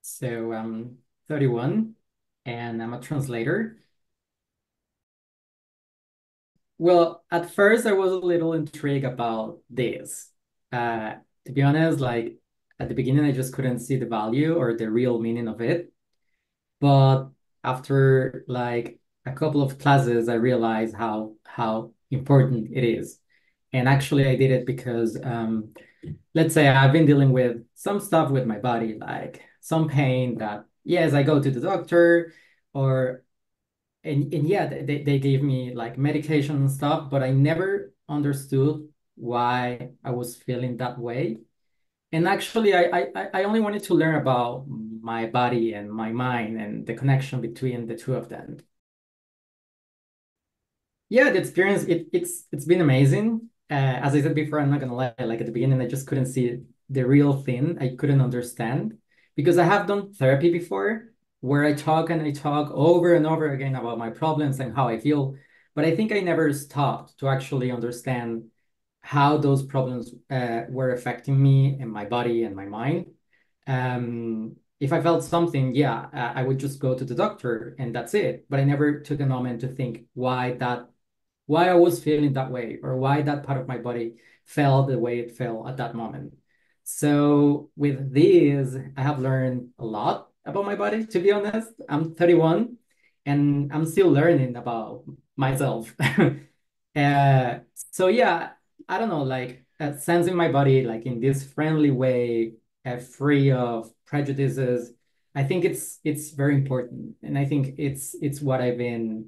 So I'm 31 and I'm a translator. Well, at first I was a little intrigued about this. Uh, to be honest, like at the beginning, I just couldn't see the value or the real meaning of it. But after like a couple of classes, I realized how important it is. And actually, I did it because let's say I've been dealing with some stuff with my body, like some pain that, yes, I go to the doctor or and yeah, they gave me like medication and stuff, but I never understood why I was feeling that way. And actually, I only wanted to learn about my body and my mind and the connection between the two of them. Yeah, the experience it's been amazing. As I said before, I'm not gonna lie. Like at the beginning, I just couldn't see the real thing. I couldn't understand because I have done therapy before, where I talk and I talk over and over again about my problems and how I feel. But I think I never stopped to actually understand how those problems were affecting me and my body and my mind. If I felt something, yeah, I would just go to the doctor and that's it. But I never took a moment to think why I was feeling that way or why that part of my body felt the way it felt at that moment. So with this, I have learned a lot about my body, to be honest. I'm 31 and I'm still learning about myself. Uh, so yeah, I don't know, like sensing my body like in this friendly way, free of prejudices. I think it's very important, and I think it's what I've been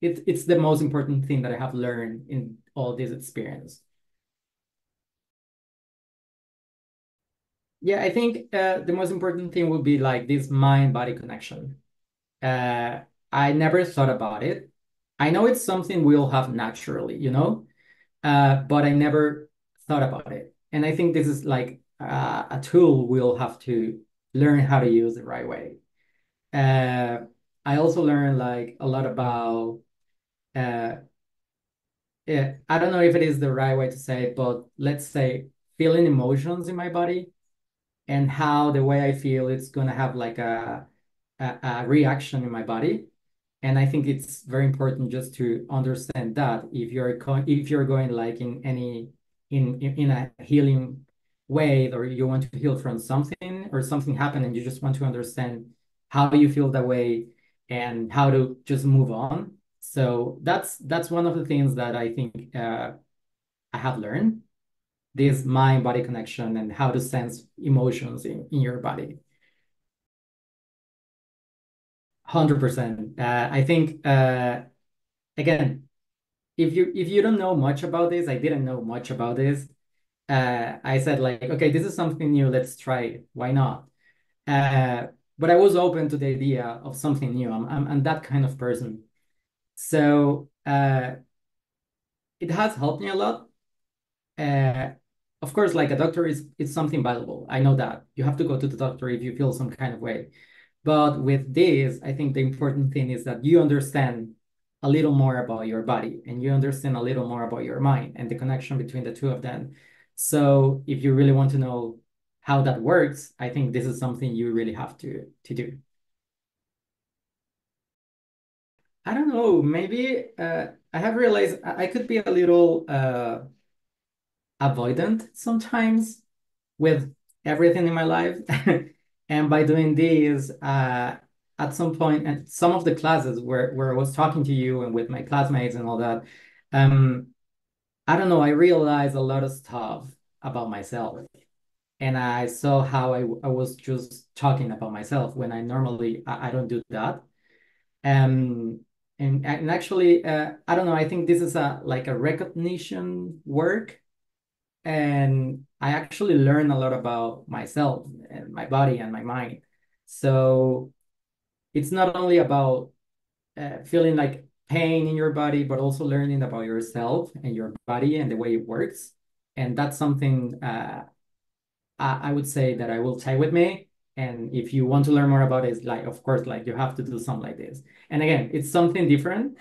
it's the most important thing that I have learned in all this experience. Yeah, I think the most important thing would be like this mind-body connection. Uh, I never thought about it. I know it's something we'll have naturally, but I never thought about it. And I think this is like a tool we'll have to learn how to use the right way. Uh, I also learned like a lot about uh, yeah, I don't know if it is the right way to say it, but let's say feeling emotions in my body and how the way I feel it's gonna have like a reaction in my body. And I think it's very important just to understand that if you're going like in any in a healing way or you want to heal from something or something happened and you just want to understand how you feel that way and how to just move on. So that's one of the things that I think I have learned, this mind body connection and how to sense emotions in your body. 100%. I think again, if you don't know much about this, I didn't know much about this. I said like, okay, this is something new. Let's try it. Why not? Uh, but I was open to the idea of something new. I'm that kind of person. So it has helped me a lot. Uh, of course, like a doctor is something valuable. I know that you have to go to the doctor if you feel some kind of way. But with this, I think the important thing is that you understand a little more about your body and you understand a little more about your mind and the connection between the two of them. So if you really want to know how that works, I think this is something you really have to do. I don't know, maybe I have realized I could be a little avoidant sometimes with everything in my life. And by doing this, at some point, and some of the classes where I was talking to you and with my classmates and all that, um, I don't know, I realized a lot of stuff about myself. And I saw how I was just talking about myself when I normally I don't do that. Um, and actually, I don't know, I think this is a like a recognition work and I actually learn a lot about myself and my body and my mind. So it's not only about feeling like pain in your body, but also learning about yourself and your body and the way it works. And that's something I would say that I will take with me. And if you want to learn more about it, it's like, of course, like you have to do something like this. And again, it's something different,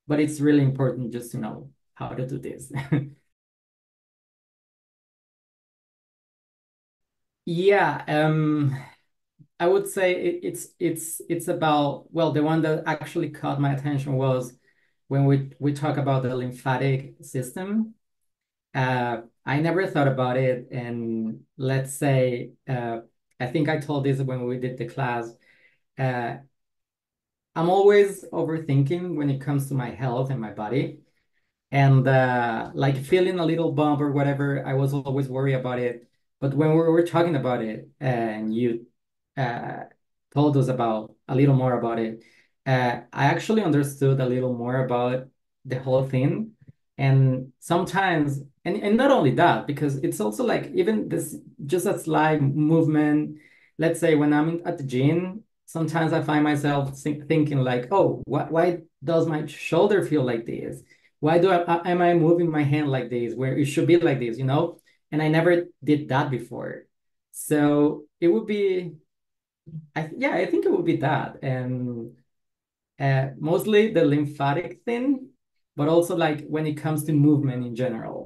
but it's really important just to know how to do this. Yeah, I would say it's about, well, the one that actually caught my attention was when we talk about the lymphatic system. I never thought about it, and let's say I think I told this when we did the class. Uh, I'm always overthinking when it comes to my health and my body. And like feeling a little bump or whatever, I was always worried about it. But when we were talking about it and you uh, told us about a little more about it, I actually understood a little more about the whole thing. And sometimes, and not only that, because it's also like even this just a slight movement. Let's say when at the gym, sometimes I find myself thinking like, oh, why does my shoulder feel like this? Why am I moving my hand like this where it should be like this, you know? And I never did that before. So it would be, yeah, I think it would be that. And mostly the lymphatic thing, but also like when it comes to movement in general.